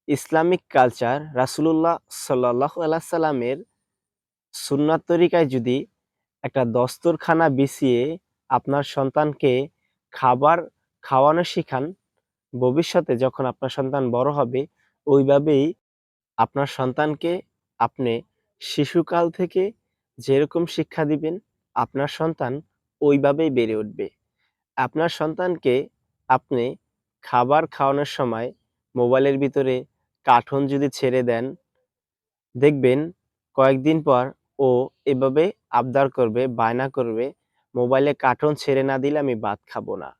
Islamic culture রাসূলুল্লাহ সাল্লাল্লাহু আলাইহি সাল্লামের সুন্নাত তরিকায় যদি একটা দস্তরখানা বিছিয়ে আপনার সন্তানকে খাবার খাওয়ানো শিখান, ভবিষ্যতে যখন আপনার সন্তান বড় হবে ওইভাবেই আপনার সন্তানকে আপনি শিশুকাল থেকে যেরকম শিক্ষা দিবেন, আপনার সন্তান ওইভাবেই বেড়ে উঠবে। আপনার সন্তানকে আপনি খাবার খাওয়ানোর সময় মোবাইলের ভিতরে কার্টুন যদি ছেড়ে দেন, দেখবেন কয়েকদিন পর ও এভাবে আবদার করবে, বায়না করবে, মোবাইলে কার্টুন ছেড়ে না দিলে আমি ভাত খাবো না।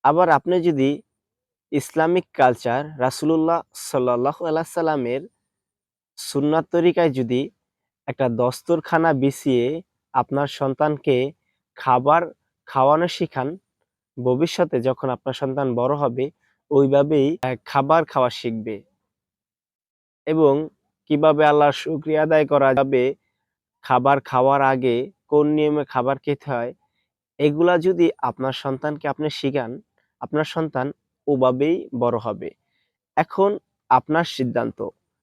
আবার আপনি যদি ইসলামিক কালচার রাসূলুল্লাহ সাল্লাল্লাহু আলাইহি সাল্লামের সুন্নাত তরিকায় যদি একটা দস্তরখানা বিছিয়ে আপনার সন্তানকে খাবার খাওয়ানো শিখান, ভবিষ্যতে যখন আপনার সন্তান বড় হবে ওইভাবেই খাবার খাওয়া শিখবে এবং কিভাবে আল্লাহর শুকরিয়া আদায় করা যাবে, খাবার খাওয়ার আগে কোন নিয়মে খাবার খেতে হয়, এগুলা যদি আপনার সন্তানকে আপনি শিখান, আপনার সন্তান ওভাবেই বড় হবে। এখন আপনার সিদ্ধান্ত,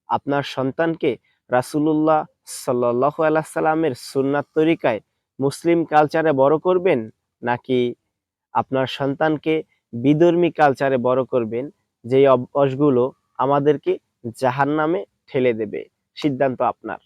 আপনার সন্তানকে রাসূলুল্লাহ সাল্লাল্লাহু আলাইহি সাল্লামের সুন্নাত তরিকায় মুসলিম কালচারে বড় করবেন, নাকি আপনার সন্তানকে বিধর্মী কালচারে বড় করবেন, যেই অভ্যাসগুলো আমাদেরকে জাহান্নামে ঠেলে দেবে। সিদ্ধান্ত আপনার।